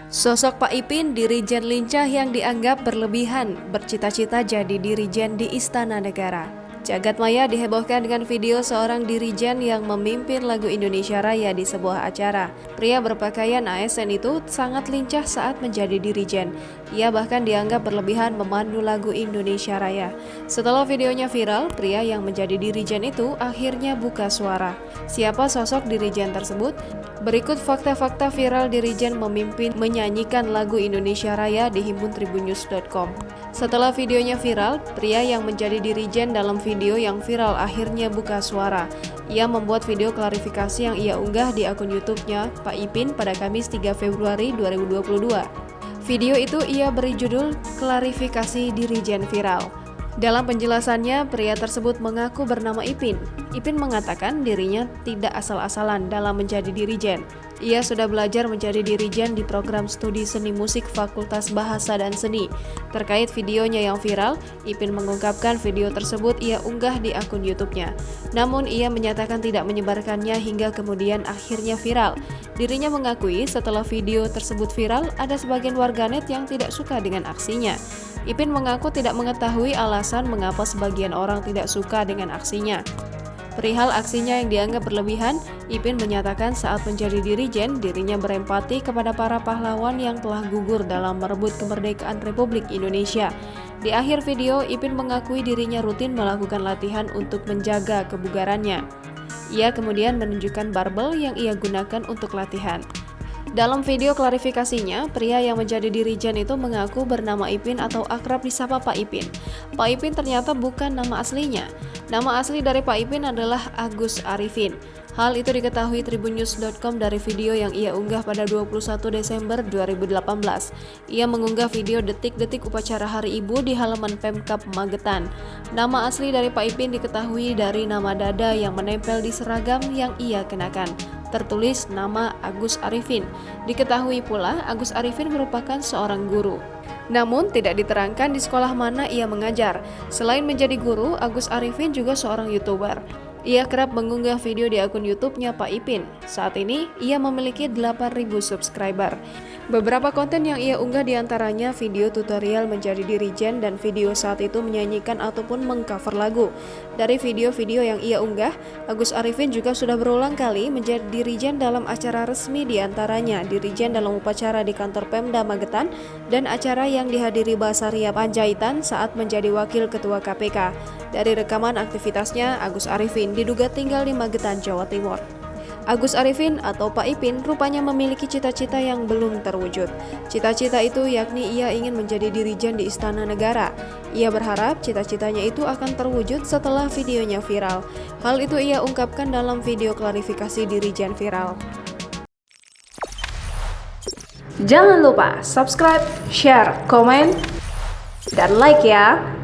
Sosok Pak Ipin, dirijen lincah yang dianggap berlebihan, bercita-cita jadi dirijen di Istana Negara. Jagat maya dihebohkan dengan video seorang dirijen yang memimpin lagu Indonesia Raya di sebuah acara. Pria berpakaian ASN itu sangat lincah saat menjadi dirijen. Ia bahkan dianggap berlebihan memandu lagu Indonesia Raya. Setelah videonya viral, pria yang menjadi dirijen itu akhirnya buka suara. Siapa sosok dirijen tersebut? Berikut fakta-fakta viral dirijen memimpin menyanyikan lagu Indonesia Raya di himpun tribunnews.com. Setelah videonya viral, pria yang menjadi dirijen dalam video yang viral akhirnya buka suara. Ia membuat video klarifikasi yang ia unggah di akun YouTube-nya Pak Ipin pada Kamis 3 Februari 2022. Video itu ia beri judul Klarifikasi Dirijen Viral. Dalam penjelasannya, pria tersebut mengaku bernama Ipin. Ipin mengatakan dirinya tidak asal-asalan dalam menjadi dirijen. Ia sudah belajar menjadi dirijen di program studi seni musik Fakultas Bahasa dan Seni. Terkait videonya yang viral, Ipin mengungkapkan video tersebut ia unggah di akun YouTube-nya. Namun ia menyatakan tidak menyebarkannya hingga kemudian akhirnya viral. Dirinya mengakui setelah video tersebut viral, ada sebagian warganet yang tidak suka dengan aksinya. Ipin mengaku tidak mengetahui alasan mengapa sebagian orang tidak suka dengan aksinya. Perihal aksinya yang dianggap berlebihan, Ipin menyatakan saat menjadi dirijen, dirinya berempati kepada para pahlawan yang telah gugur dalam merebut kemerdekaan Republik Indonesia. Di akhir video, Ipin mengakui dirinya rutin melakukan latihan untuk menjaga kebugarannya. Ia kemudian menunjukkan barbel yang ia gunakan untuk latihan. Dalam video klarifikasinya, pria yang menjadi dirijen itu mengaku bernama Ipin atau akrab disapa Pak Ipin. Pak Ipin ternyata bukan nama aslinya. Nama asli dari Pak Ipin adalah Agus Arifin. Hal itu diketahui tribunnews.com dari video yang ia unggah pada 21 Desember 2018. Ia mengunggah video detik-detik upacara Hari Ibu di halaman Pemkab Magetan. Nama asli dari Pak Ipin diketahui dari nama dada yang menempel di seragam yang ia kenakan. Tertulis nama Agus Arifin. Diketahui pula Agus Arifin merupakan seorang guru. Namun tidak diterangkan di sekolah mana ia mengajar. Selain menjadi guru, Agus Arifin juga seorang YouTuber. Ia kerap mengunggah video di akun YouTube-nya Pak Ipin. Saat ini, ia memiliki 8.000 subscriber. Beberapa konten yang ia unggah diantaranya video tutorial menjadi dirijen dan video saat itu menyanyikan ataupun mengcover lagu. Dari video-video yang ia unggah, Agus Arifin juga sudah berulang kali menjadi dirijen dalam acara resmi diantaranya dirijen dalam upacara di kantor Pemda Magetan dan acara yang dihadiri Basaria Panjaitan saat menjadi wakil ketua KPK. Dari rekaman aktivitasnya, Agus Arifin diduga tinggal di Magetan, Jawa Timur. Agus Arifin atau Pak Ipin rupanya memiliki cita-cita yang belum terwujud. Cita-cita itu yakni ia ingin menjadi dirijen di Istana Negara. Ia berharap cita-citanya itu akan terwujud setelah videonya viral. Hal itu ia ungkapkan dalam video klarifikasi dirijen viral. Jangan lupa subscribe, share, komen, dan like ya!